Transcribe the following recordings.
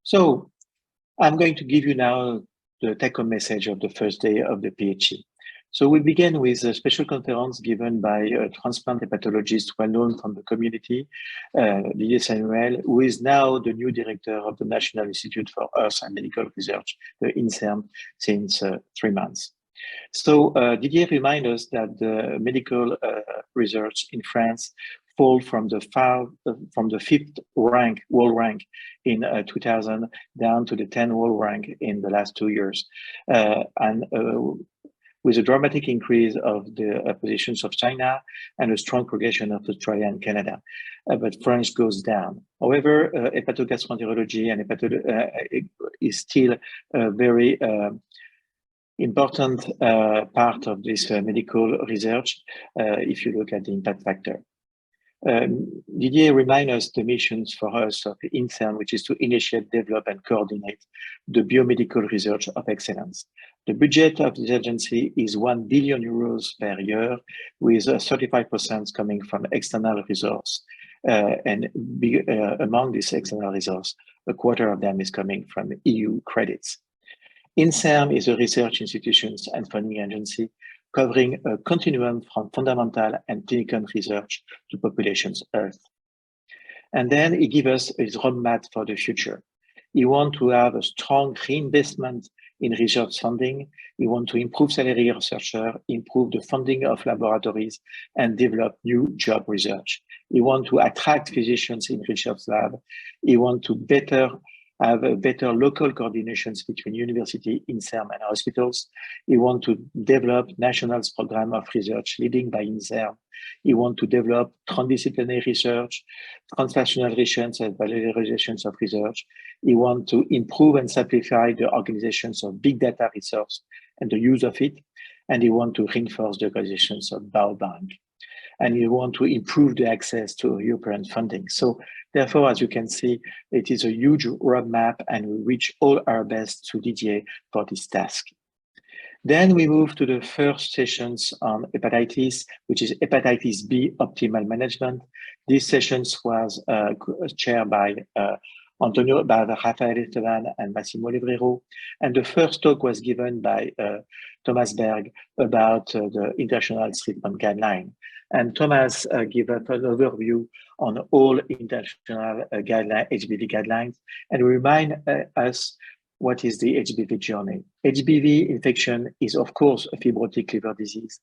So I'm going to give you now the take-home message of the first day of the PHC. So we begin with a special conference given by a transplant hepatologist well known from the community, Didier Samuel, who is now the new director of the National Institute for Earth and Medical Research, the INSERM, since 3 months. So Didier reminds us that the medical research in France fall from the 5th rank, world rank in 2000 down to the 10th world rank in the last 2 years. With a dramatic increase of the positions of China and a strong progression of Australia and Canada. But France goes down. However, hepatogastroenterology and is still a very important part of this medical research if you look at the impact factor. Didier reminds us the missions for us of INSERM, which is to initiate, develop, and coordinate the biomedical research of excellence. The budget of this agency is 1 billion euros per year, with 35% coming from external resource. Among this external resource, a quarter of them is coming from EU credits. INSERM is a research institutions and funding agency covering a continuum from fundamental and clinical research to population's health. And then he gives us his roadmap for the future. He wants to have a strong reinvestment in research funding. He wants to improve salary researchers, improve the funding of laboratories, and develop new job research. He wants to attract physicians in research lab. He wants to have a better local coordinations between university, INSERM, and hospitals. He wants to develop national program of research leading by INSERM. He wants to develop transdisciplinary research, translational research, and valorizations of research. He wants to improve and simplify the organizations of big data research and the use of it. And he wants to reinforce the organizations of biobank. And we want to improve the access to European funding. So therefore, as you can see, it is a huge roadmap and we reach all our best to Didier for this task. Then we move to the first sessions on hepatitis, which is hepatitis B optimal management. These sessions was chaired by Rafael Esteban and Massimo Levrero. And the first talk was given by Thomas Berg about the international treatment guideline. And Thomas gave us an overview on all international HBV guidelines and remind us what is the HBV journey. HBV infection is, of course, a fibrotic liver disease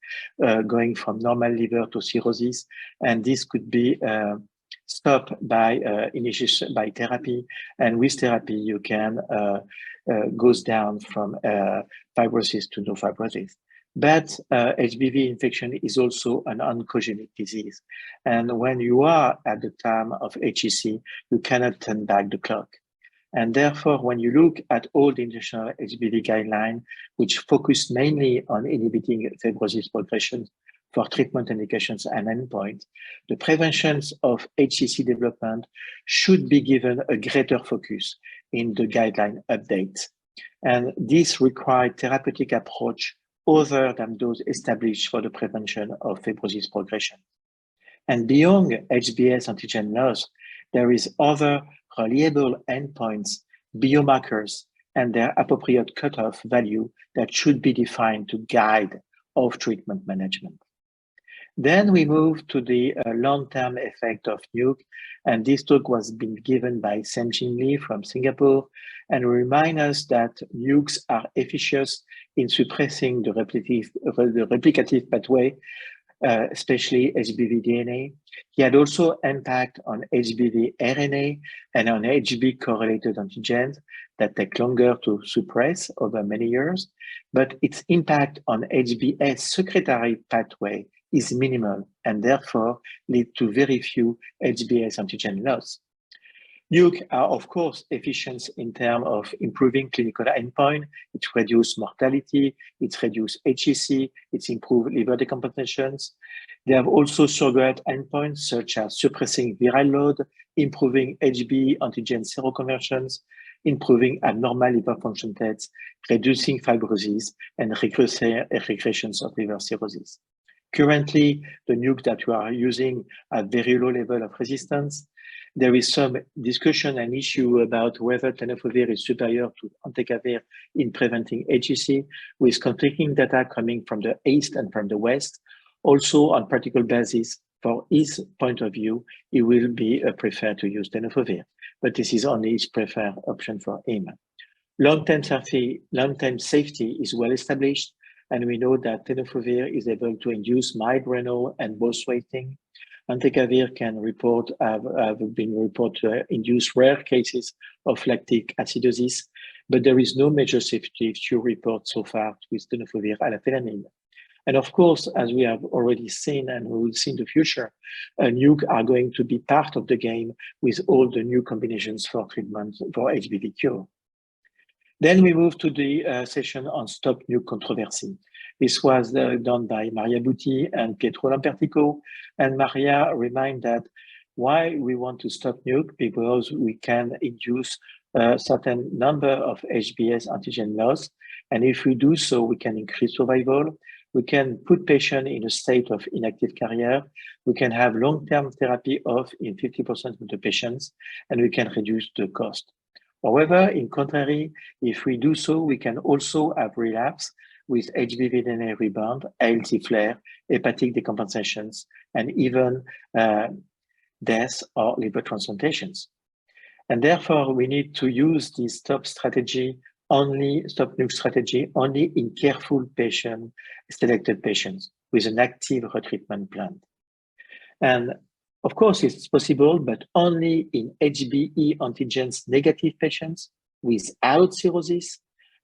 going from normal liver to cirrhosis. And this could be stopped by initiation by therapy. And with therapy, you can goes down from fibrosis to no fibrosis. But HBV infection is also an oncogenic disease. And when you are at the time of HCC, you cannot turn back the clock. And therefore, when you look at all the international HBV guidelines, which focus mainly on inhibiting fibrosis progression for treatment indications and endpoints, the preventions of HCC development should be given a greater focus in the guideline updates. And this requires therapeutic approach other than those established for the prevention of fibrosis progression. And beyond HBs antigen loss, there is other reliable endpoints, biomarkers, and their appropriate cutoff value that should be defined to guide of treatment management. Then we move to the long-term effect of NUC, and this talk was being given by Sam-Jin Lee from Singapore, and remind us that NUCs are efficacious in suppressing the replicative pathway, especially HBV DNA. He had also impact on HBV RNA and on HB correlated antigens that take longer to suppress over many years, but its impact on HBs secretory pathway is minimal and therefore lead to very few HBs antigen loss. NUC are, of course, efficient in terms of improving clinical endpoint. It reduces mortality, it reduces HCC, it improves liver decompensations. They have also surrogate endpoints such as suppressing viral load, improving HB antigen seroconversions, improving abnormal liver function tests, reducing fibrosis, and regressions of liver cirrhosis. Currently, the NUC that we are using have very low level of resistance. There is some discussion and issue about whether tenofovir is superior to entecavir in preventing HCC, with conflicting data coming from the East and from the West. Also, on practical basis, for his point of view, he will be preferred to use tenofovir, but this is only his preferred option for him. Long-term safety is well established, and we know that tenofovir is able to induce mild renal and bowel sweating. Entecavir have been reported to induce rare cases of lactic acidosis, but there is no major safety issue report so far with tenofovir alafenamide. And of course, as we have already seen and we will see in the future, NUC are going to be part of the game with all the new combinations for treatment for HBV cure. Then we move to the session on Stop NUC controversy. This was done by Maria Butti and Pietro Lampertico. And Maria reminded that why we want to stop NUC, because we can induce a certain number of HBs antigen loss. And if we do so, we can increase survival. We can put patients in a state of inactive carrier. We can have long-term therapy off in 50% of the patients, and we can reduce the cost. However, in contrary, if we do so, we can also have relapse with HBV DNA rebound, ALT flare, hepatic decompensations, and even death or liver transplantations. And therefore, we need to use this stop NUC strategy only in careful selected patients with an active retreatment plan. And of course, it's possible, but only in HBe antigens negative patients without cirrhosis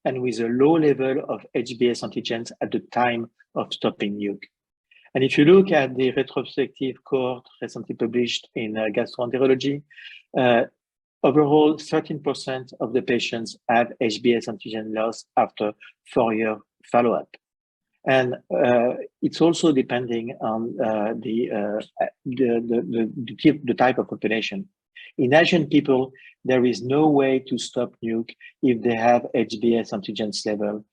and with a low level of HBs antigens at the time of stopping NUC. And if you look at the retrospective cohort recently published in gastroenterology, overall 13% of the patients have HBs antigen loss after 4-year follow-up. And it's also depending on the type of population. In Asian people, there is no way to stop NUC if they have HBs antigens level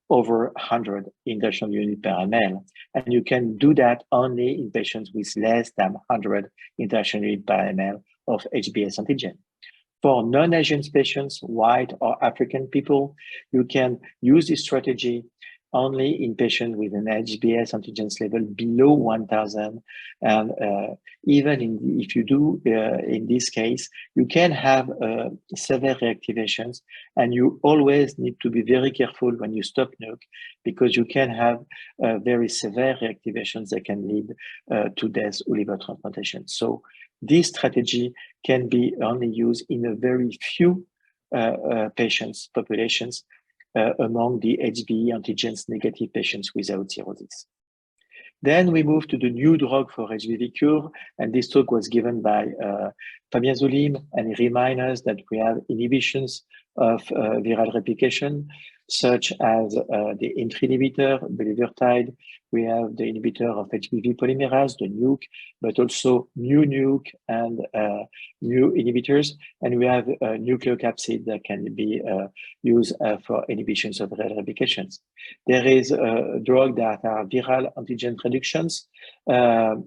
over 100 international unit per ml. And you can do that only in patients with less than 100 international unit per ml of HBs antigen. For non-Asian patients, white or African people, you can use this strategy only in patients with an HBs antigens level below 1,000. And even if you do, in this case, you can have severe reactivations, and you always need to be very careful when you stop NUC, because you can have very severe reactivations that can lead to death or liver transplantation. So this strategy can be only used in a very few populations among the HBe antigens negative patients without cirrhosis. Then we move to the new drug for HBV cure, and this talk was given by Fabien Zulim, and he reminds us that we have inhibitions of viral replication, such as the entry inhibitor, bulevirtide. We have the inhibitor of HBV polymerase, the NUC, but also new NUC and new inhibitors. And we have nucleocapsid that can be used for inhibitions of viral replications. There is a drug that are viral antigen reductions, the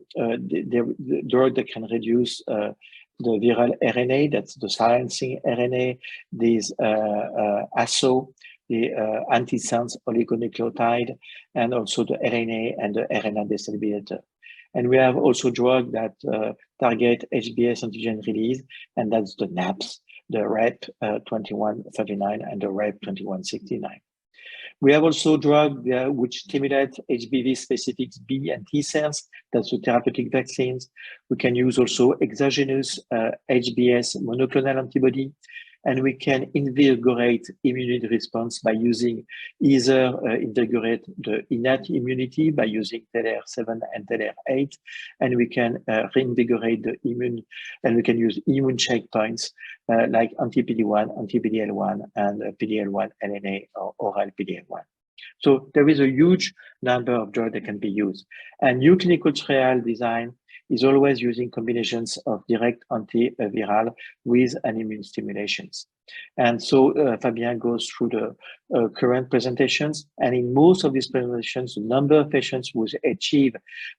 drug that can reduce the viral RNA, that's the silencing RNA, these ASO, the antisense oligonucleotide, and also the RNA and the RNA destabilizer. And we have also drugs that target HBs antigen release, and that's the NAPS, the REP 2139 and the REP 2169. We have also drugs which stimulate HBV-specific B and T cells. That's the therapeutic vaccines. We can use also exogenous HBs monoclonal antibody, and we can invigorate immunity response by using either invigorate the innate immunity by using TLR7 and TLR8, and we can reinvigorate the immune, and we can use immune checkpoints like anti-PD-1, anti-PD-L1, and PD-L1 LNA or oral PD-L1. So there is a huge number of drugs that can be used. And new clinical trial design is always using combinations of direct antiviral with an immune stimulations. And so Fabien goes through the current presentations, and in most of these presentations, the number of patients who achieve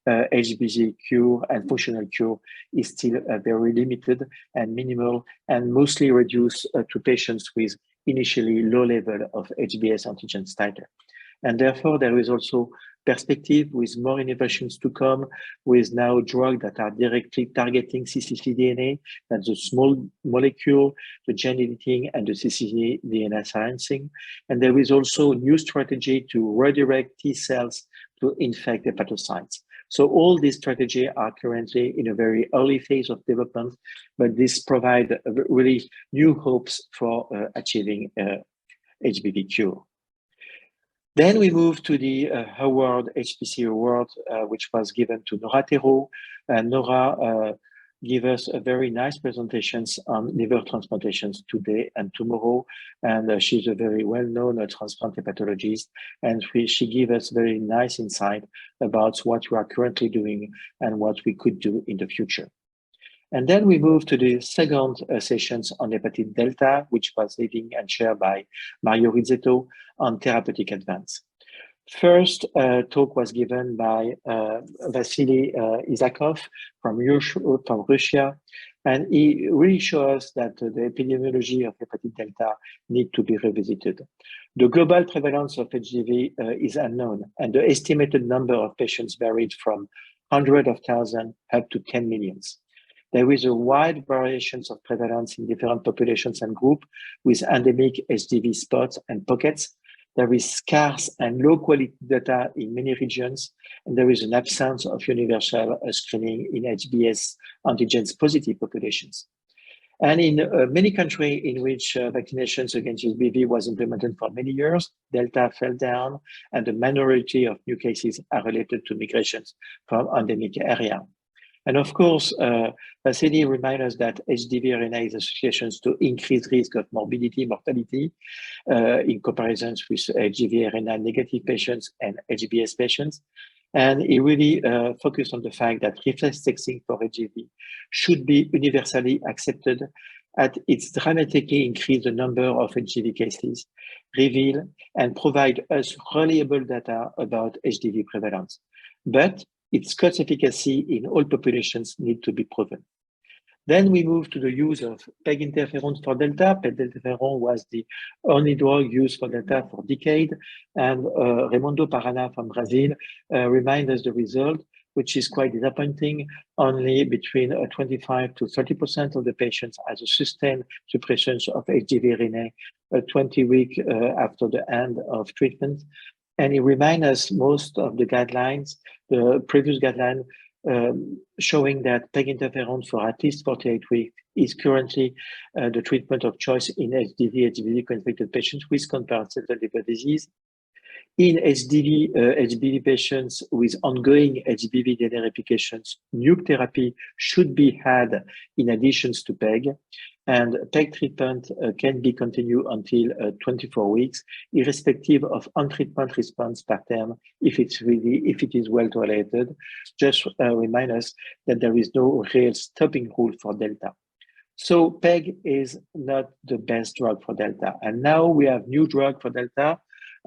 HBV cure and functional cure is still very limited and minimal, and mostly reduced to patients with initially low level of HBs antigen titer. And therefore, there is also perspective with more innovations to come, with now drugs that are directly targeting cccDNA, that's the small molecule, the gene editing, and the cccDNA silencing. And there is also a new strategy to redirect T cells to infect hepatocytes. So all these strategies are currently in a very early phase of development, but this provides really new hopes for achieving HBV cure. Then we move to the award, HPC award, which was given to Norah TERRAULT. Norah gave us a very nice presentations on liver transplantations today and tomorrow. And she's a very well-known transplant hepatologist. And she gave us very nice insight about what we are currently doing and what we could do in the future. And then we move to the second sessions on hepatitis delta, which was leading and shared by Mario Rizzetto on therapeutic advance. First talk was given by Vasily Isakov from Russia, and he really shows that the epidemiology of hepatitis delta need to be revisited. The global prevalence of HDV is unknown, and the estimated number of patients varied from hundreds of thousands up to 10 millions. There is a wide variations of prevalence in different populations and groups with endemic HDV spots and pockets. There is scarce and low quality data in many regions, and there is an absence of universal screening in HBs antigens positive populations. And in many countries in which vaccinations against HBV was implemented for many years, Delta fell down, and the minority of new cases are related to migrations from endemic area. And of course, Vasily reminds us that HDV RNA is associated to increased risk of morbidity, mortality in comparisons with HDV RNA negative patients and HBS patients. And he really focused on the fact that reflex testing for HDV should be universally accepted, as it's dramatically increased the number of HDV cases, reveal and provide us reliable data about HDV prevalence. But its cost efficacy in all populations need to be proven. Then we move to the use of PEG interferon for Delta. PEG interferon was the only drug used for Delta for decades, and Raimundo Parana from Brazil reminds us the result, which is quite disappointing. Only between 25 to 30% of the patients has a sustained suppression of HDV RNA 20 weeks after the end of treatment. And it reminds us most of the guidelines, the previous guideline showing that PEG interferon for at least 48 weeks is currently the treatment of choice in HBV co-infected patients with compensated liver disease. In HBV patients with ongoing HBV DNA replications, nuke therapy should be had in addition to PEG, and PEG treatment can be continued until 24 weeks, irrespective of on-treatment response pattern, if it is well tolerated. Just remind us that there is no real stopping rule for Delta. So PEG is not the best drug for Delta. And now we have new drug for Delta,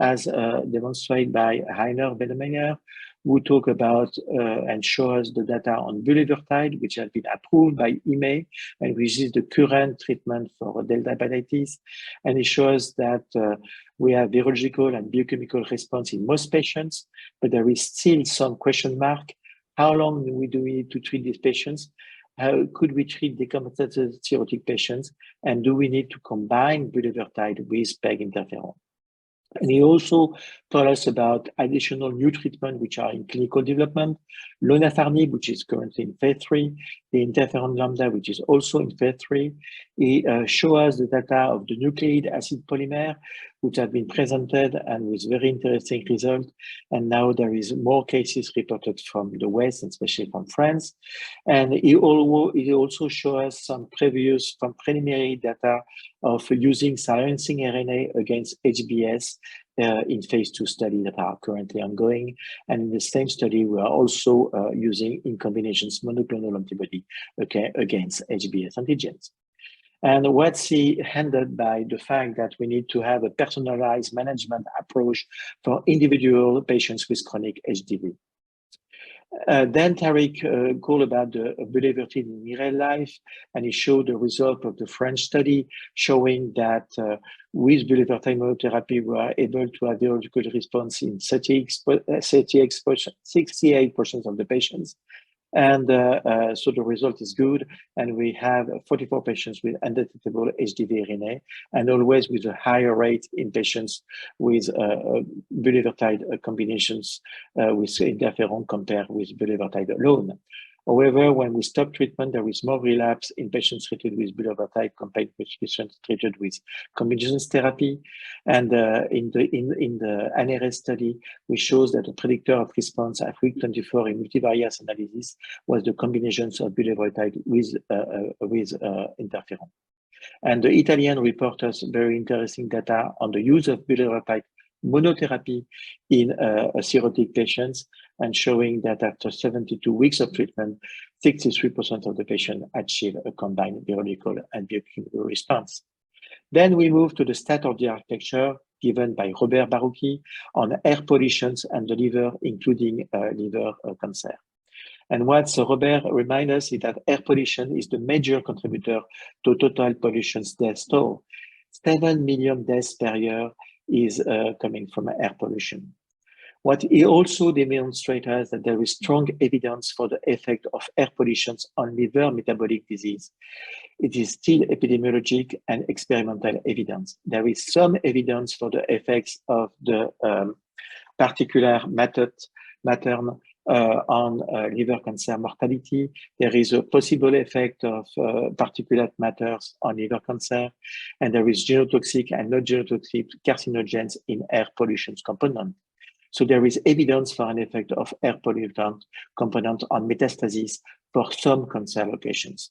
as demonstrated by Heiner Bedemeyer, who talk about and show us the data on bulevirtide, which has been approved by EMA, and which is the current treatment for Delta hepatitis. And it shows that we have virological and biochemical response in most patients, but there is still some question mark. How long do we need to treat these patients? How could we treat decompensated cirrhotic patients? And do we need to combine bulevirtide with PEG interferon? And he also told us about additional new treatment which are in clinical development, lonafarnib, which is currently in phase 3, the interferon lambda, which is also in phase 3. He showed us the data of the nucleic acid polymer, which have been presented and with very interesting results. And now there is more cases reported from the West, especially from France. And he also showed us some preliminary data of using silencing RNA against HBs in phase 2 studies that are currently ongoing. And in the same study, we are also using in combinations monoclonal antibody against HBs antigens. And what's hindered by the fact that we need to have a personalized management approach for individual patients with chronic HDV. Then Tariq called about the bulevirtide in real life, and he showed the result of the French study showing that with bulevirtide monotherapy, we are able to have virological response in 68% of the patients. And so the result is good, and we have 44 patients with undetectable HDV RNA, and always with a higher rate in patients with bulevirtide combinations with interferon compared with bulevirtide alone. However, when we stop treatment, there is more relapse in patients treated with bulevirtide compared with patients treated with combinations therapy. And in the ANERES study, we shows that the predictor of response at week 24 in multivariate analysis was the combinations of bulevirtide with interferon. And the Italian report us very interesting data on the use of bulevirtide monotherapy in cirrhotic patients, and showing that after 72 weeks of treatment, 63% of the patients achieve a combined virological and biochemical response. Then we move to the state-of-the architecture given by Robert Barucchi on air pollutions and the liver, including liver cancer. And what Robert reminds us is that air pollution is the major contributor to total pollution deaths toll. 7 million deaths per year is coming from air pollution. What he also demonstrates is that there is strong evidence for the effect of air pollution on liver metabolic disease. It is still epidemiologic and experimental evidence. There is some evidence for the effects of the particulate matter on liver cancer mortality. There is a possible effect of particulate matters on liver cancer, and there is genotoxic and not genotoxic carcinogens in air pollution component. So there is evidence for an effect of air pollutant component on metastasis for some cancer locations.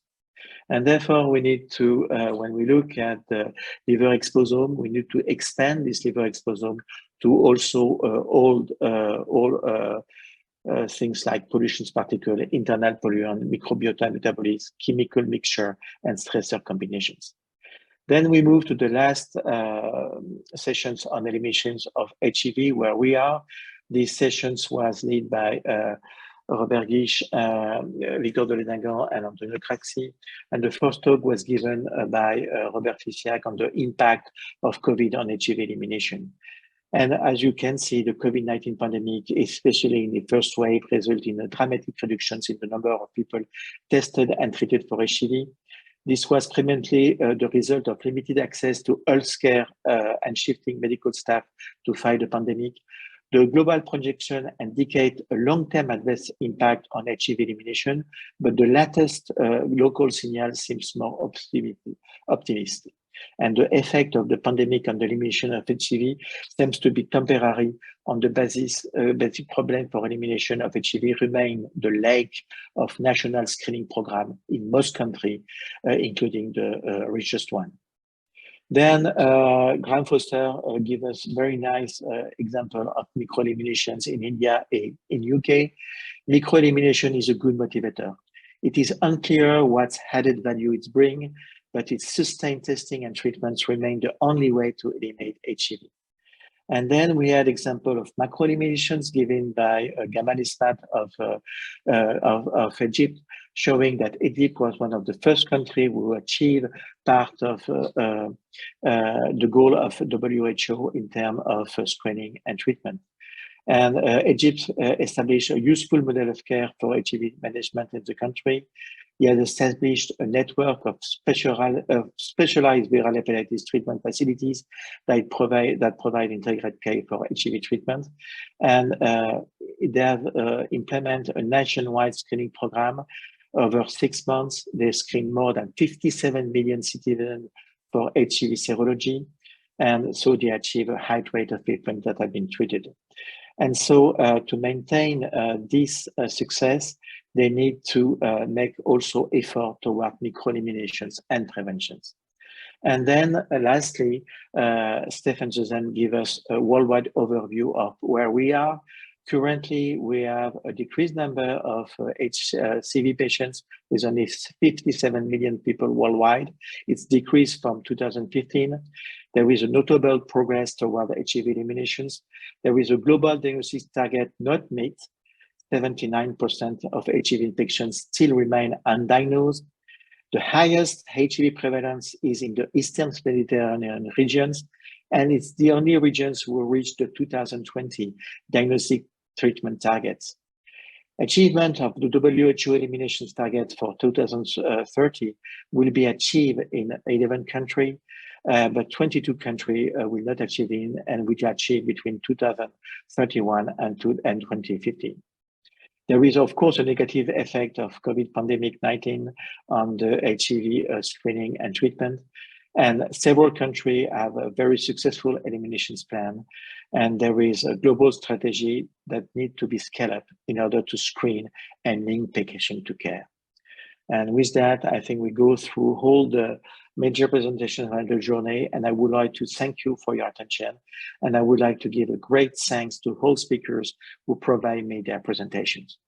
And therefore, we need to, when we look at the liver exposome, we need to expand this liver exposome to also all things like pollutions particle, internal pollutant, microbiota metabolism, chemical mixture, and stressor combinations. Then we move to the last sessions on eliminations of HIV, where we are. These sessions was led by Robert Guiche, Victor Dolenaghan, and Antonio Craxi. And the first talk was given by Robert Fisiak on the impact of COVID on HIV elimination. And as you can see, the COVID-19 pandemic, especially in the first wave, resulted in a dramatic reductions in the number of people tested and treated for HIV. This was primarily the result of limited access to healthcare and shifting medical staff to fight the pandemic. The global projection indicate a long-term adverse impact on HIV elimination, but the latest local signal seems more optimistic. And the effect of the pandemic on the elimination of HIV seems to be temporary. On the basic problem for elimination of HIV remain the lack of national screening program in most countries, including the richest one. Then Graham Foster gave us very nice example of microeliminations in India and in UK. Microelimination is a good motivator. It is unclear what added value it brings, but its sustained testing and treatments remain the only way to eliminate HIV. And then we had example of macroeliminations given by Gamal Ismat of Egypt, showing that Egypt was one of the first countries who achieved part of the goal of WHO in terms of screening and treatment. And Egypt established a useful model of care for HIV management in the country. He has established a network of specialized viral hepatitis treatment facilities that provide integrated care for HIV treatment. And they have implemented a nationwide screening program. Over 6 months, they screened more than 57 million citizens for HIV serology. And so they achieve a high rate of people that have been treated. And so to maintain this success, they need to make also effort toward microeliminations and preventions. And then lastly, Stefan Susan give us a worldwide overview of where we are. Currently, we have a decreased number of HCV patients with only 57 million people worldwide. It's decreased from 2015. There is a notable progress toward HIV eliminations. There is a global diagnosis target not met. 79% of HIV infections still remain undiagnosed. The highest HIV prevalence is in the Eastern Mediterranean regions, and it's the only regions who reached the 2020 diagnostic treatment targets. Achievement of the WHO eliminations target for 2030 will be achieved in 11 countries, but 22 countries will not achieve it, and will achieve between 2031 and 2050. There is, of course, a negative effect of COVID pandemic-19 on the HIV screening and treatment. And several countries have a very successful eliminations plan. And there is a global strategy that needs to be scaled up in order to screen and link patient to care. And with that, I think we go through all the major presentations of the journey, and I would like to thank you for your attention. And I would like to give a great thanks to all speakers who provide me their presentations.